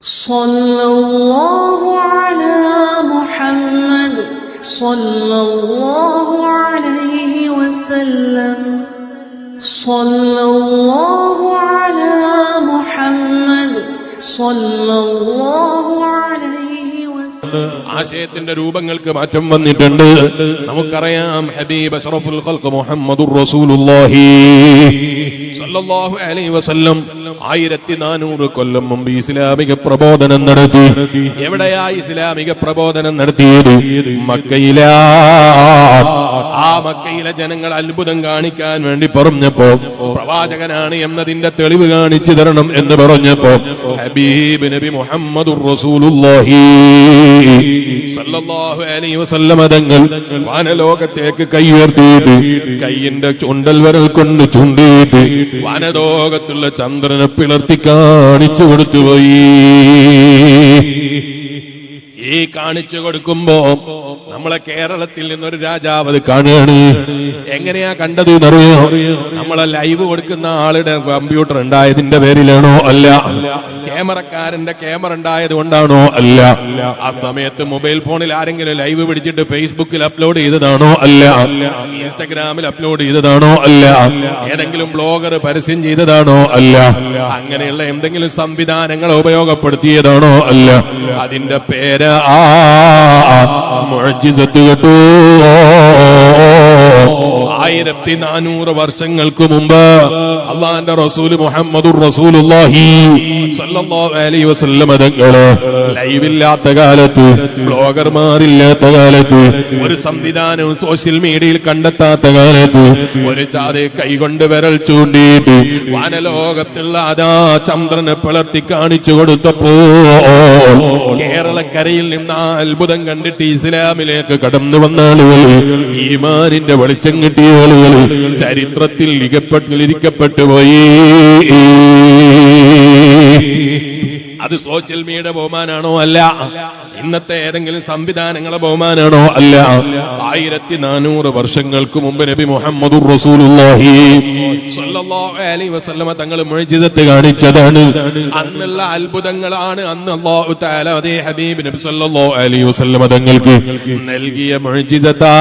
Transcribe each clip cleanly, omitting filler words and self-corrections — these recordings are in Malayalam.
സല്ലല്ലാഹു അലാ മുഹമ്മദ് സല്ലല്ലാഹു അലൈഹി വസല്ലം സല്ലല്ലാഹു അലാ മുഹമ്മദ് സല്ലല്ലാഹു അലൈഹി വസല്ലം. ആശയത്തിന്റെ രൂപങ്ങൾക്ക് മാറ്റം വന്നിട്ടുണ്ട്. നമുക്കറിയാം ഹബീബ് അഷ്റഫുൽ ഖൽഖ് മുഹമ്മദുർ റസൂലുള്ളാഹി സല്ലല്ലാഹു അലൈഹി വസല്ലം 1400 കൊല്ലം മുമ്പ് ഇസ്ലാമിക പ്രബോധനം നടത്തി. എവിടെയാ ഇസ്ലാമിക പ്രബോധനം നടത്തിയത്? മക്കയിലാ. ആ മക്കയിലെ ജനങ്ങൾ അത്ഭുതം കാണിക്കാൻ വേണ്ടി പറഞ്ഞപ്പോ, പ്രവാചകനാണ് എന്നതിന്റെ തെളിവ് കാണിച്ചു തരണം എന്ന് പറഞ്ഞപ്പോ, ഹബീബ് നബി മുഹമ്മദുർ റസൂലുള്ളാഹി സല്ലല്ലാഹു അലൈഹി വസല്ലം തങ്ങൾ വാനലോകത്തേക്ക് കൈ ഉയർത്തിയിട്ട് കൈയിന്റെ ചുണ്ടൽ വിരൽ കൊണ്ട് ചൂണ്ടിയിട്ട് വാനലോകത്തുള്ള ചന്ദ്രനെ പിളർത്തി കാണിച്ചു കൊടുത്തുപോയി. ഈ കാണിച്ചു കൊടുക്കുമ്പോ നമ്മളെ കേരളത്തിൽ നിന്നൊരു രാജാവ് അത് കാണുകയാണ്. എങ്ങനെയാ കണ്ടത് എന്നറിയോ? നമ്മളെ ലൈവ് കൊടുക്കുന്ന ആളുടെ കമ്പ്യൂട്ടർ ഉണ്ടായതിന്റെ പേരിലാണോ? അല്ല. ക്യാമറക്കാരന്റെ ക്യാമറ ഉണ്ടായത് കൊണ്ടാണോ? അല്ല. ആ സമയത്ത് മൊബൈൽ ഫോണിൽ ആരെങ്കിലും ലൈവ് പിടിച്ചിട്ട് ഫേസ്ബുക്കിൽ അപ്ലോഡ് ചെയ്തതാണോ? അല്ല. ഇൻസ്റ്റഗ്രാമിൽ അപ്ലോഡ് ചെയ്തതാണോ? അല്ല. ഏതെങ്കിലും ബ്ലോഗർ പരസ്യം ചെയ്തതാണോ? അല്ല. അങ്ങനെയുള്ള എന്തെങ്കിലും സംവിധാനങ്ങൾ ഉപയോഗപ്പെടുത്തിയതാണോ? അല്ല. അതിന്റെ പേര് മുഅ്ജിസത്ത് കേട്ടോ. 1400 വർഷങ്ങൾക്ക് മുമ്പ് അല്ലാഹുവിന്റെ റസൂൽ മുഹമ്മദുർ റസൂലുള്ളാഹി സല്ലല്ലാഹു അലൈഹി വസല്ലം തങ്ങള് ലൈവില്ലാത്ത കാലത്ത്, ബ്ലോഗർമാരില്ലാത്ത കാലത്ത്, ഒരു സംവിധാനവും സോഷ്യൽ മീഡിയയിൽ കണ്ടെത്താത്ത കാലത്ത് ഒരു ചാതെ കൈകൊണ്ട് വിരൽ ചൂണ്ടിയിട്ട് വാനലോകത്തുള്ള അതാ ചന്ദ്രനെ പിളർത്തി കാണിച്ചു കൊടുത്തപ്പോ കേരളക്കരയിൽ നിന്ന് ആ അത്ഭുതം കണ്ടിട്ട് ഇസ്ലാമിലേക്ക് കടന്നു വന്ന ആളുകൾ, ഈമാനിന്റെ വെളിച്ചം കിട്ടിയ ആളുകൾ ചരിത്രത്തിൽ ഇരിക്കപ്പെട്ടു പോയി. അത് സോഷ്യൽ മീഡിയ ബഹുമാനാണോ? അല്ല. ഇന്നത്തെ ഏതെങ്കിലും സംവിധാനങ്ങളെ ബഹുമാനാണോ? അല്ല. 1400 വർഷങ്ങൾക്ക് മുമ്പ് നബി മുഹമ്മദുർ റസൂലുള്ളാഹി സ്വല്ലല്ലാഹു അലൈഹി വസല്ലം തങ്ങൾ മുഅ്ജിസത്ത് കാണിച്ചതാണ്. അന്നുള്ള അത്ഭുതങ്ങളാണ് അന്ന് അല്ലാഹു തആല അതേ ഹബീബ് നബി സ്വല്ലല്ലാഹു അലൈഹി വസല്ലം തങ്ങൾക്ക് നൽകിയ മുഅ്ജിസത്താ.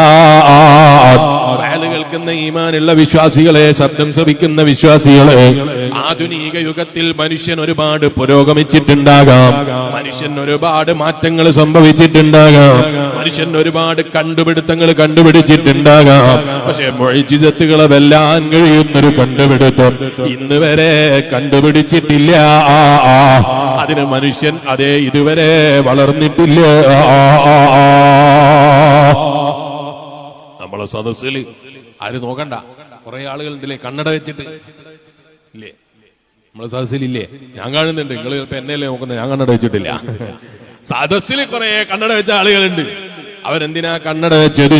കേൾക്കുന്ന ഈമാനുള്ള വിശ്വാസികളെ, ശബ്ദം ശ്രവിക്കുന്ന വിശ്വാസികളെ, ആധുനിക യുഗത്തിൽ മനുഷ്യൻ ഒരുപാട് പുരോഗമിച്ചിട്ടുണ്ടാകാം, മനുഷ്യൻ ഒരുപാട് മാറ്റങ്ങൾ സംഭവിച്ചിട്ടുണ്ടാകാം, മനുഷ്യൻ ഒരുപാട് കണ്ടുപിടുത്തങ്ങൾ കണ്ടുപിടിച്ചിട്ടുണ്ടാകാം. പക്ഷെ മുഅ്ജിസത്തുകളെ വെല്ലാൻ കഴിയുന്നൊരു കണ്ടുപിടുത്തം ഇന്ന് വരെ കണ്ടുപിടിച്ചിട്ടില്ല. അതിന് മനുഷ്യൻ അതേ ഇതുവരെ വളർന്നിട്ടില്ല. നമ്മളെ സദസ്സിൽ ആര് നോക്കണ്ട, കുറെ ആളുകളുണ്ടല്ലേ കണ്ണട വെച്ചിട്ട് ഇല്ലേ? നമ്മളെ സദസ്സിലില്ലേ? ഞാൻ കാണുന്നുണ്ട്. നിങ്ങൾ ചിലപ്പോ എന്നെയല്ലേ നോക്കുന്നത്, ഞാൻ കണ്ണട വെച്ചിട്ടില്ല. സദസ്സിൽ കുറെ കണ്ണട വെച്ച ആളുകളുണ്ട്. അവരെന്തിനാ കണ്ണട വെച്ചത്?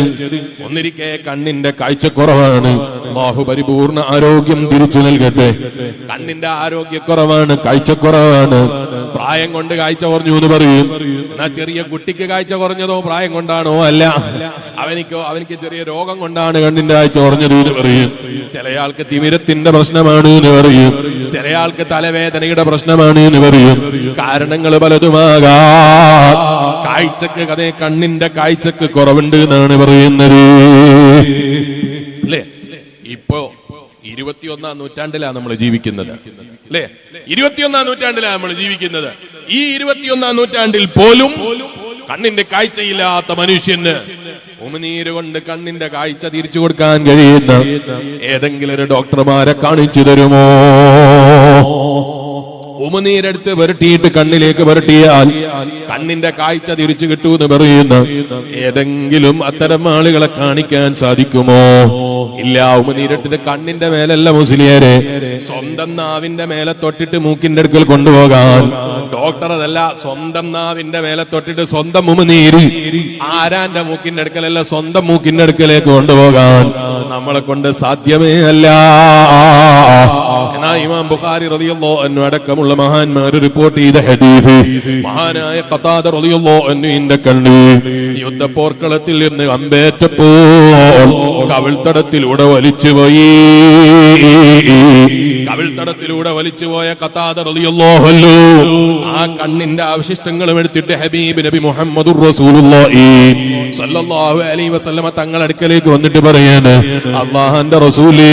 ഒന്നിരിക്കെ കണ്ണിന്റെ കാഴ്ചക്കുറവാണ്. അല്ലാഹു പരിപൂർണ ആരോഗ്യം തിരിച്ചു നൽകട്ടെ. കണ്ണിന്റെ ആരോഗ്യക്കുറവാണ്, കാഴ്ചക്കുറവാണ്. പ്രായം കൊണ്ട് കാഴ്ച കുറഞ്ഞു എന്ന് പറയും. എന്നാ ചെറിയ കുട്ടിക്ക് കാഴ്ച കുറഞ്ഞതോ പ്രായം കൊണ്ടാണോ? അല്ല. അവനിക്ക് ചെറിയ രോഗം കൊണ്ടാണ് കണ്ണിന്റെ കാഴ്ച കുറഞ്ഞത് എന്ന് പറയും. ചിലയാൾക്ക് തിമിരത്തിന്റെ പ്രശ്നമാണ് എന്ന് പറയും. ചിലയാൾക്ക് തലവേദനയുടെ പ്രശ്നമാണ് എന്ന് പറയും. കാരണങ്ങൾ പലതുമാകാം. കാഴ്ചക്ക് അതേ കണ്ണിന്റെ കാഴ്ചക്ക് കുറവുണ്ട് എന്നാണ് പറയുന്നത്. അല്ലേ? ഇപ്പോ 21ാം നൂറ്റാണ്ടിലാണ് നമ്മൾ ജീവിക്കുന്നത്. അല്ലേ? 21ാം നൂറ്റാണ്ടിലാണ് നമ്മൾ ജീവിക്കുന്നത്. ഈ 21ാം നൂറ്റാണ്ടിൽ പോലും കണ്ണിന്റെ കാഴ്ചയില്ലാത്ത മനുഷ്യന് ഉമിനീര് കൊണ്ട് കണ്ണിന്റെ കാഴ്ച തിരിച്ചു കൊടുക്കാൻ കഴിയുന്ന ഏതെങ്കിലും ഒരു ഡോക്ടർമാരെ കാണിച്ചു തരുമോ? ഉമിനീരെടുത്ത് പുരട്ടിയിട്ട് കണ്ണിലേക്ക് പുരട്ടിയാൽ കണ്ണിന്റെ കാഴ്ച തിരിച്ചു കിട്ടൂന്ന് പറയുന്ന ഏതെങ്കിലും അത്തരം ആളുകളെ കാണിക്കാൻ സാധിക്കുമോ? ഇല്ല. ഉമിനീരെടുത്തിട്ട് കണ്ണിന്റെ മേലല്ല മുസ്ലിയാരെ, സ്വന്തം നാവിന്റെ മേലെ തൊട്ടിട്ട് മൂക്കിന്റെ അടുക്കൽ കൊണ്ടുപോകാൻ ഡോക്ടർ അതല്ല, സ്വന്തം നാവിന്റെ മേലെ തൊട്ടിട്ട് സ്വന്തം ഉമിനീര് ആരാന്റെ മൂക്കിന്റെ അടുക്കലല്ല, സ്വന്തം മൂക്കിന്റെ അടുക്കലേക്ക് കൊണ്ടുപോകാൻ നമ്മളെ കൊണ്ട് സാധ്യമേ അല്ല. എന്നാ ഇമാം ബുഖാരി റളിയല്ലാഹു അൻഹു അടക്കമുള്ള മഹാന്മാർ റിപ്പോർട്ട് ചെയ്ത ഹദീസ്, മഹാനായ ഖതാദ റളിയല്ലാഹു അൻഹുവിന്റെ കണ്ണ് യുദ്ധപ്പോർക്കളത്തിൽ നിന്ന് അമ്പേറ്റപ്പോൾ കവിൾത്തടത്തിലൂടെ വലിച്ചുപോയി. കവിൾത്തടത്തിലൂടെ വലിച്ചുപോയ ഖതാദ റളിയല്ലാഹു അൻഹു ആ കണ്ണിന്റെ അവശിഷ്ടങ്ങളും എടുത്തിട്ട് ഹബീബ് നബി മുഹമ്മദുർ റസൂലുള്ളാഹി സ്വല്ലല്ലാഹു അലൈഹി വസല്ലമ തങ്ങൾ അടുക്കലേക്ക് വന്നിട്ട് പറയാണ്, അല്ലാഹുവിന്റെ റസൂലേ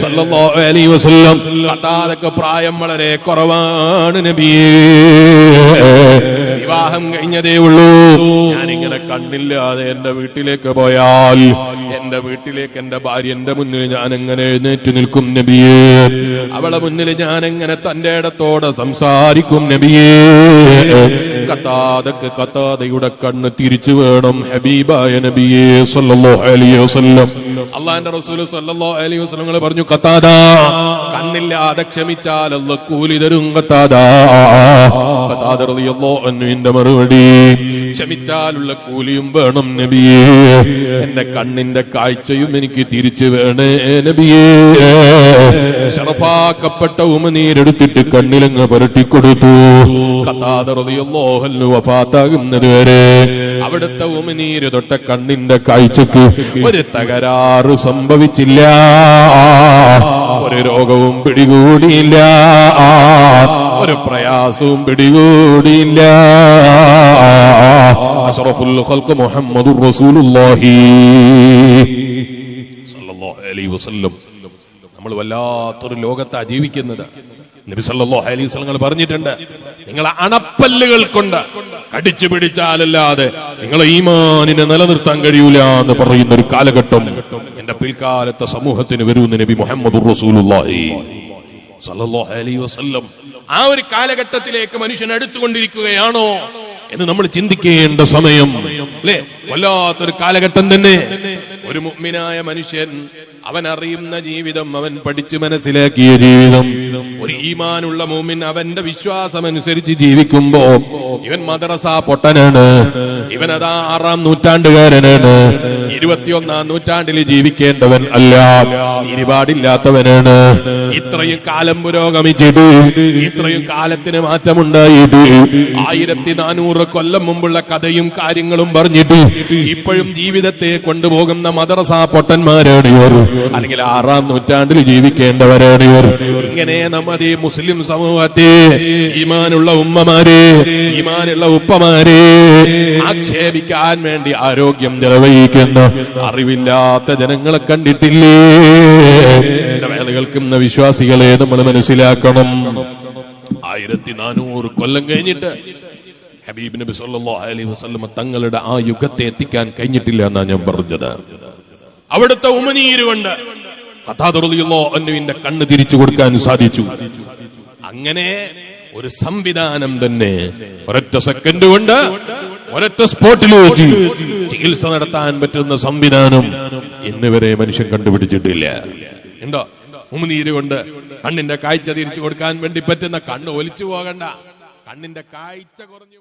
സ്വല്ലല്ലാഹു അലൈഹി വസല്ലം, ഖതാദക്ക് പ്രായം വളരെ കുറവാണ് നബിയേ, വിവാഹം കഴിഞ്ഞതേ ഉള്ളൂ, ഞാനിങ്ങനെ കണ്ണില്ലാതെ എന്റെ വീട്ടിലേക്ക് പോയാൽ എന്റെ വീട്ടിലേക്ക് എന്റെ ഭാര്യ എന്റെ മുന്നിൽ ഞാൻ എങ്ങനെ എഴുന്നേറ്റ് നിൽക്കും നബിയേ, അവളെ മുന്നിൽ ഞാൻ എങ്ങനെ തന്റെ ഇടത്തോടെ സംസാരിക്കും നബിയേ. ഖതാദയുടെ കണ്ണ് തിരിച്ചു വേണം ഹബീബായ നബിയേ സല്ലല്ലാഹു അലൈഹി വസല്ലം. അല്ലാഹുവിന്റെ റസൂൽ സല്ലല്ലാഹു അലൈഹി വസല്ലം പറഞ്ഞു, ഖതാദ കണ്ണില്ലാതെ ക്ഷമിച്ചാൽ അല്ലാഹു കൂലി തരും. ഖതാദ റളിയല്ലാഹു അൻഹുവിന്റെ മറുപടി, ക്ഷമിച്ചാലുള്ള കൂലിയും വേണം നബിയേ, എന്റെ കണ്ണിന്റെ കാഴ്ചയും എനിക്ക് തിരിച്ചു വേണേ നബിയേ. ശറഫാക്കപ്പെട്ട ഉമനീരെടുത്തിട്ട് കണ്ണിലങ്ങ് പുരട്ടിക്കൊടുത്തു. ഖതാദ റളിയല്ലാഹു അൻഹു വഫാത്താകുന്നത് വരെ അവിടുത്തെ ഉമനീര് തൊട്ട കണ്ണിന്റെ കാഴ്ചക്ക് ഒരു തകരാറ് സംഭവിച്ചില്ല, ഒരു രോഗവും പിടികൂടിയില്ല, ഒരു പ്രയാസവും പിടികൂടിയില്ല. അഷ്റഫുൽ ഖൽഖ് മുഹമ്മദുർ റസൂലുള്ളാഹി സ്വല്ലല്ലാഹു അലൈഹി വസല്ലം. നമ്മൾ വല്ലാത്തൊരു ലോകത്താ ജീവിക്കുന്നത്. നബി സല്ലല്ലാഹു അലൈഹി വസല്ലം പറഞ്ഞിട്ടുണ്ട്, നിങ്ങളെ അണപ്പല്ലുകൾ കൊണ്ട് കടിച്ചു പിടിച്ചാലല്ലാതെ നിങ്ങളെ ഈമാനിനെ നിലനിർത്താൻ കഴിയൂല എന്ന് പറയുന്ന ഒരു കാലഘട്ടം എന്റെ പിൽക്കാലത്തെ സമൂഹത്തിന് വരുമെന്ന് നബി മുഹമ്മദുർ റസൂലുള്ളാഹി സല്ലല്ലാഹു അലൈഹി വസല്ലം. ആ ഒരു കാലഘട്ടത്തിലേക്ക് മനുഷ്യൻ അടുത്തുകൊണ്ടിരിക്കുകയാണോ എന്ന് നമ്മൾ ചിന്തിക്കേണ്ട സമയം അല്ലേ? വല്ലാത്തൊരു കാലഘട്ടം തന്നെ. ഒരു മുഅ്മിനായ മനുഷ്യൻ അവൻ അറിയുന്ന ജീവിതം, അവൻ പഠിച്ചു മനസ്സിലാക്കിയ ജീവിതം, ഒരു ഈമാനുള്ള മുഅ്മിൻ അവന്റെ വിശ്വാസം അനുസരിച്ച് ജീവിക്കുമ്പോ ഇവൻ മദ്രസ പൊട്ടനാണ്, ഇവനതാ 6-ാം നൂറ്റാണ്ടുകാരനാണ്, 21-ാം നൂറ്റാണ്ടിൽ ജീവിക്കേണ്ടവൻ അല്ല, ഇരുപാടില്ലാത്തവനാണ്. ഇത്രയും കാലം പുരോഗമിച്ചിട്ട്, ഇത്രയും കാലത്തിന് മാറ്റമുണ്ടായിട്ട്, 1400 കൊല്ലം മുമ്പുള്ള കഥയും കാര്യങ്ങളും പറഞ്ഞിട്ട് ഇപ്പോഴും ജീവിതത്തെ കൊണ്ടുപോകുന്ന മദ്രസ പൊട്ടന്മാരാണ് ഇവർ, അല്ലെങ്കിൽ 6-ാം നൂറ്റാണ്ടിൽ ജീവിക്കേണ്ടവരാണ് ഇവർ. ഇങ്ങനെ നമ്മുടെ ഈ മുസ്ലിം സമൂഹത്തെ ഈമാനുള്ള ഉമ്മമാരെ, ഈമാനുള്ള ഉപ്പമാരെ ആക്ഷേപിക്കാൻ വേണ്ടി ആരോഗ്യം ചെലവഴിക്കുന്ന അറിവില്ലാത്ത ജനങ്ങളെ കണ്ടിട്ടില്ലേ? വേല കേൾക്കുന്ന വിശ്വാസികളെ നമ്മൾ മനസ്സിലാക്കണം. 1400 കൊല്ലം കഴിഞ്ഞിട്ട് ഹബീബ് നബി സല്ലല്ലാഹു അലൈഹി വസല്ലം തങ്ങളുടെ ആ യുഗത്തെ എത്തിക്കാൻ കഴിഞ്ഞിട്ടില്ല എന്നാ ഞാൻ പറഞ്ഞത്. അവിടുത്തെ ഉമനീര് കൊണ്ട് ഖതാദ റളിയല്ലാഹു അൻഹുവിന്റെ കണ്ണ് തിരിച്ചു കൊടുക്കാൻ സാധിച്ചു. അങ്ങനെ ഒരു സംവിധാനം തന്നെ ഒരൊറ്റ സെക്കൻഡ് കൊണ്ട് ഒരൊറ്റ സ്പോട്ടിൽ വെച്ച് ചികിത്സ നടത്താൻ പറ്റുന്ന സംവിധാനം ഇന്ന് വരെ മനുഷ്യൻ കണ്ടുപിടിച്ചിട്ടില്ല. ഉണ്ടോ? ഉമനീര് കൊണ്ട് കണ്ണിന്റെ കാഴ്ച തിരിച്ചു കൊടുക്കാൻ വേണ്ടി പറ്റുന്ന, കണ്ണ് ഒലിച്ചു പോകണ്ട, കണ്ണിന്റെ കാഴ്ച കുറഞ്ഞു